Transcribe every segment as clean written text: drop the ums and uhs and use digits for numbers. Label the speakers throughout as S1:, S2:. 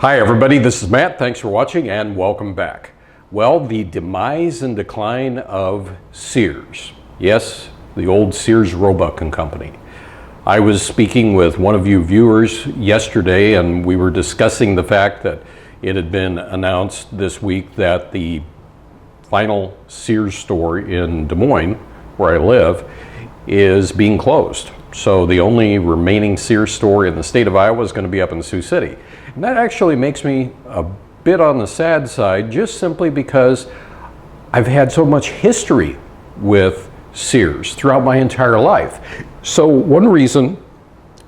S1: Hi everybody, this is Matt. Thanks for watching and welcome back. Well, the demise and decline of Sears. Yes, the old Sears Roebuck and Company. I was speaking with one of you viewers yesterday and we were discussing the fact that it had been announced this week that the final Sears store in Des Moines, where I live, is being closed. So the only remaining Sears store in the state of Iowa is going to be up in Sioux City. And that actually makes me a bit on the sad side, just simply because I've had so much history with Sears throughout my entire life. So one reason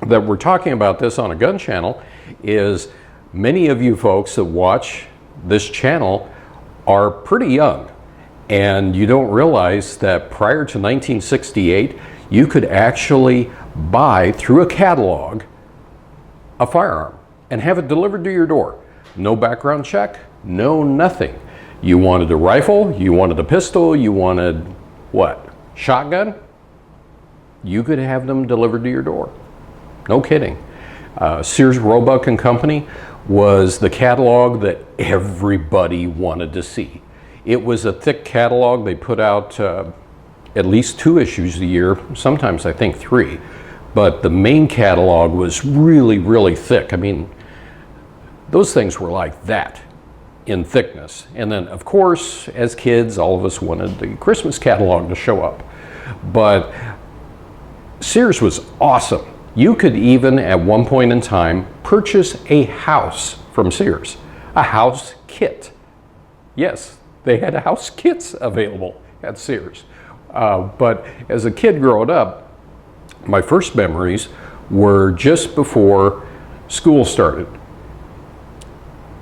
S1: that we're talking about this on a gun channel is many of you folks that watch this channel are pretty young, and you don't realize that prior to 1968, you could actually buy through a catalog a firearm and have it delivered to your door. No background check, no nothing. You wanted a rifle, you wanted a pistol, you wanted what? Shotgun? You could have them delivered to your door. No kidding. Sears Roebuck and Company was the catalog that everybody wanted to see. It was a thick catalog. They put out at least 2 issues a year, sometimes I think 3. But the main catalog was really, really thick. I mean, those things were like that in thickness. And then, of course, as kids, all of us wanted the Christmas catalog to show up. But Sears was awesome. You could even, at one point in time, purchase a house from Sears, a house kit. Yes, they had house kits available at Sears. But as a kid growing up, my first memories were just before school started.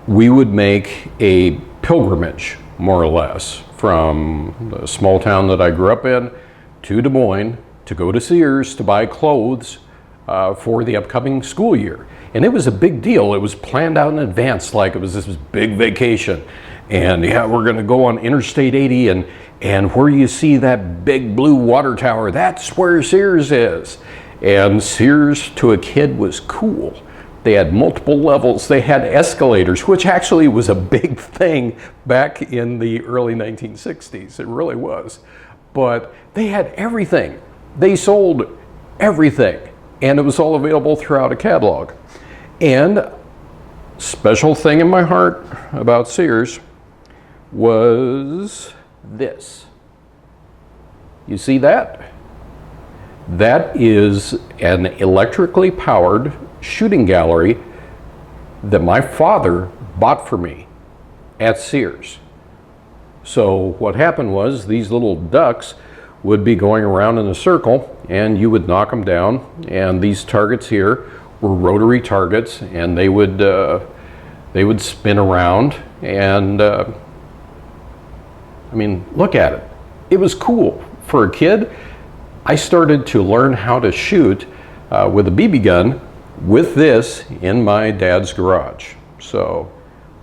S1: We would make a pilgrimage, more or less, from the small town that I grew up in to Des Moines to go to Sears to buy clothes for the upcoming school year. And it was a big deal. It was planned out in advance, like it was this big vacation. And yeah, we're gonna go on Interstate 80 and where you see that big blue water tower, that's where Sears is. And Sears to a kid was cool. They had multiple levels. They had escalators, which actually was a big thing back in the early 1960s. It really was. But they had everything. They sold everything. And it was all available throughout a catalog. And special thing in my heart about Sears was this. You see that? That is an electrically powered shooting gallery that my father bought for me at Sears. So what happened was these little ducks would be going around in a circle and you would knock them down, and these targets here were rotary targets, and they would spin around, and I mean, look at it. It was cool. For a kid, I started to learn how to shoot with a BB gun with this in my dad's garage. So,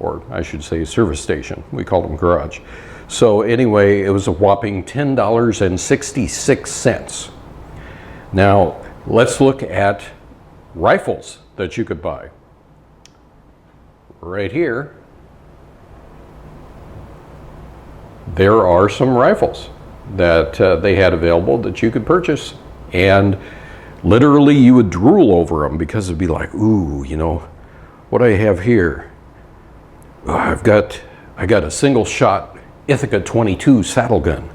S1: or I should say service station. We called them garage. So anyway, it was a whopping $10.66. Now, let's look at rifles that you could buy. Right here, there are some rifles that they had available that you could purchase, and literally you would drool over them because it'd be like, ooh, you know, what do I have here? Oh, I got a single shot Ithaca 22 saddle gun,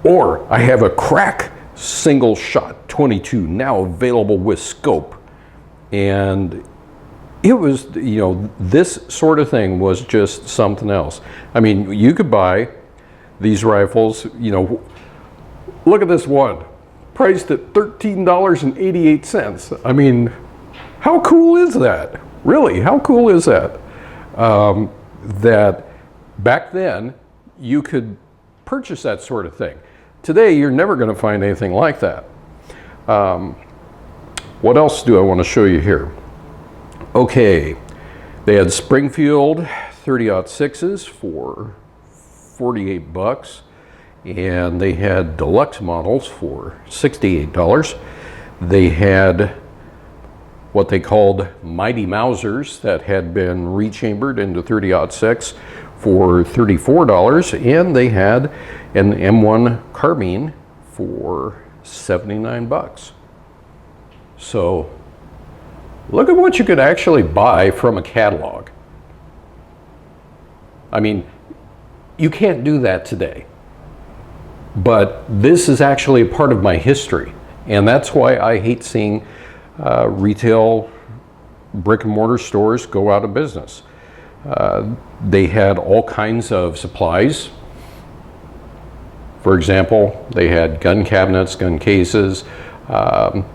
S1: or I have a crack single shot 22 now available with scope. And it was, you know, this sort of thing was just something else. I mean, you could buy these rifles, you know, look at this one, priced at $13.88. I mean, how cool is that? Really, how cool is that? That back then you could purchase that sort of thing. Today, you're never going to find anything like that. What else do I want to show you here? Okay, they had Springfield 30-06s for $48, and they had deluxe models for $68. They had what they called Mighty Mausers that had been rechambered into 30-06 for $34, and they had an M1 carbine for 79 bucks. So look at what you could actually buy from a catalog. I mean, you can't do that today. But this is actually a part of my history, and that's why I hate seeing retail brick and mortar stores go out of business. They had all kinds of supplies. For example, they had gun cabinets, gun cases,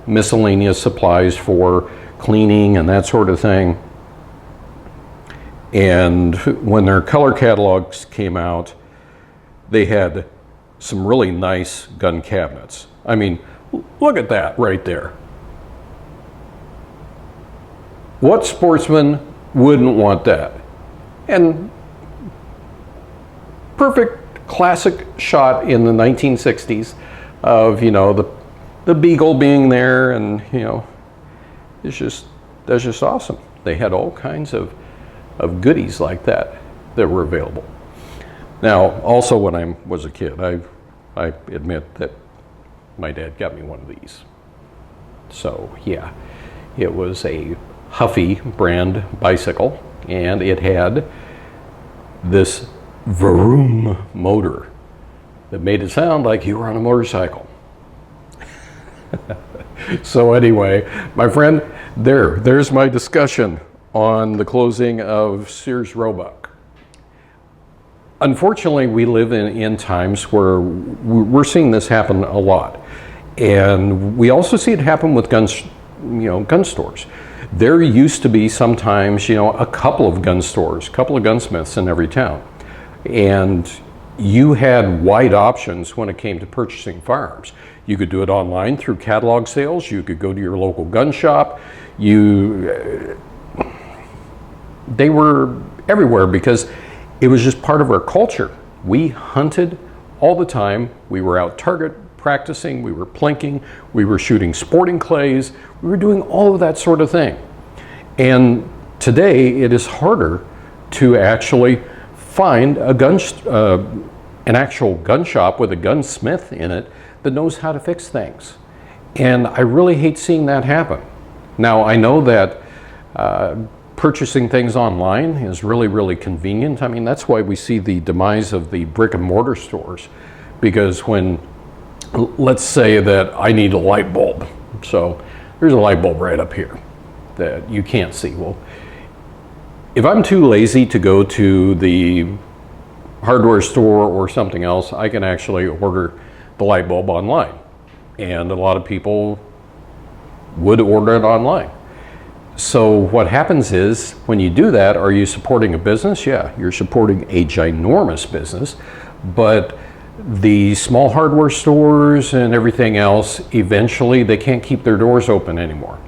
S1: miscellaneous supplies for cleaning and that sort of thing. And when their color catalogs came out, they had some really nice gun cabinets. I mean, look at that right there. What sportsman wouldn't want that? And perfect classic shot in the 1960s of, you know, the Beagle being there, and, you know, that's just awesome. They had all kinds of goodies like that were available. Now, also when I was a kid, I admit that my dad got me one of these. So yeah, it was a Huffy brand bicycle, and it had this vroom motor that made it sound like you were on a motorcycle. So anyway, my friend, there's my discussion on the closing of Sears Roebuck. Unfortunately, we live in times where we're seeing this happen a lot. And we also see it happen with guns, you know, gun stores. There used to be sometimes, you know, a couple of gun stores, a couple of gunsmiths in every town. And you had wide options when it came to purchasing firearms. You could do it online through catalog sales. You could go to your local gun shop. They were everywhere because it was just part of our culture. We hunted all the time. We were out target practicing. We were plinking. We were shooting sporting clays. We were doing all of that sort of thing. And today it is harder to actually find an actual gun shop with a gunsmith in it that knows how to fix things. And I really hate seeing that happen. Now, I know that purchasing things online is really, really convenient. I mean, that's why we see the demise of the brick and mortar stores, because when, let's say that I need a light bulb. So there's a light bulb right up here that you can't see. Well, if I'm too lazy to go to the hardware store or something else, I can actually order the light bulb online. And a lot of people would order it online. So what happens is, when you do that, are you supporting a business? Yeah, you're supporting a ginormous business, but the small hardware stores and everything else, eventually they can't keep their doors open anymore.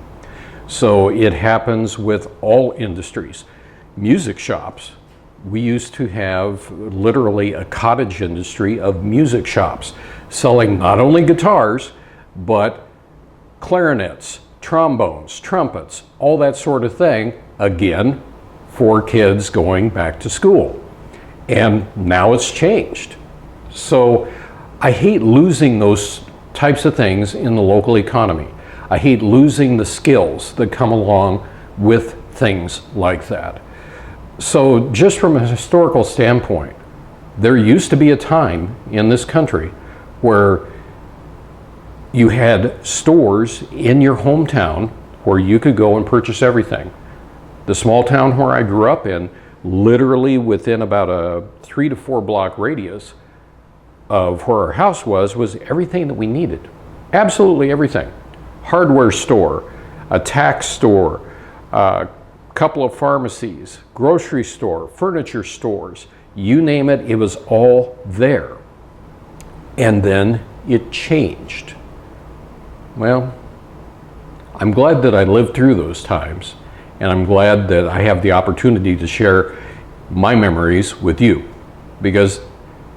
S1: So it happens with all industries. Music shops, we used to have literally a cottage industry of music shops selling not only guitars, but clarinets, trombones, trumpets, all that sort of thing, again, for kids going back to school. And now it's changed. So I hate losing those types of things in the local economy. I hate losing the skills that come along with things like that. So just from a historical standpoint, there used to be a time in this country where you had stores in your hometown where you could go and purchase everything. The small town where I grew up in, literally within about a 3 to 4 block radius of where our house was everything that we needed. Absolutely everything. Hardware store, a tax store, a couple of pharmacies, grocery store, furniture stores, you name it, it was all there. And then it changed. Well, I'm glad that I lived through those times, and I'm glad that I have the opportunity to share my memories with you, because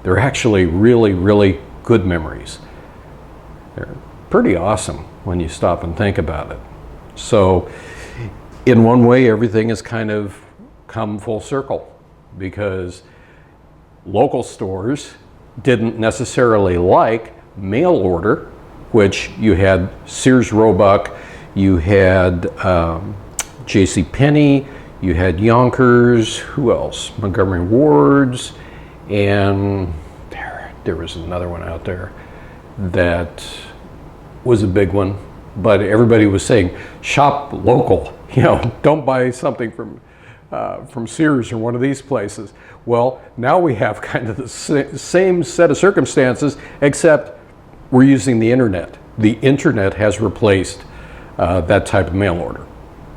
S1: they're actually really, really good memories. They're pretty awesome when you stop and think about it. So In one way, everything has kind of come full circle, because local stores didn't necessarily like mail order, which you had Sears Roebuck, you had J.C. Penney, you had Yonkers, who else? Montgomery Ward's, and there was another one out there that was a big one. But everybody was saying, shop local, don't buy something from Sears or one of these places. Well, now we have kind of the same set of circumstances, except we're using the internet. The internet has replaced that type of mail order.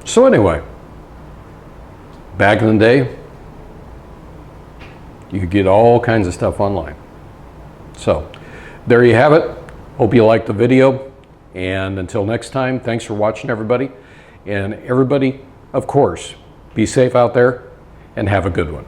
S1: So anyway, back in the day, you could get all kinds of stuff online. So there you have it. Hope you liked the video. And until next time, thanks for watching, everybody. And everybody, of course, be safe out there and have a good one.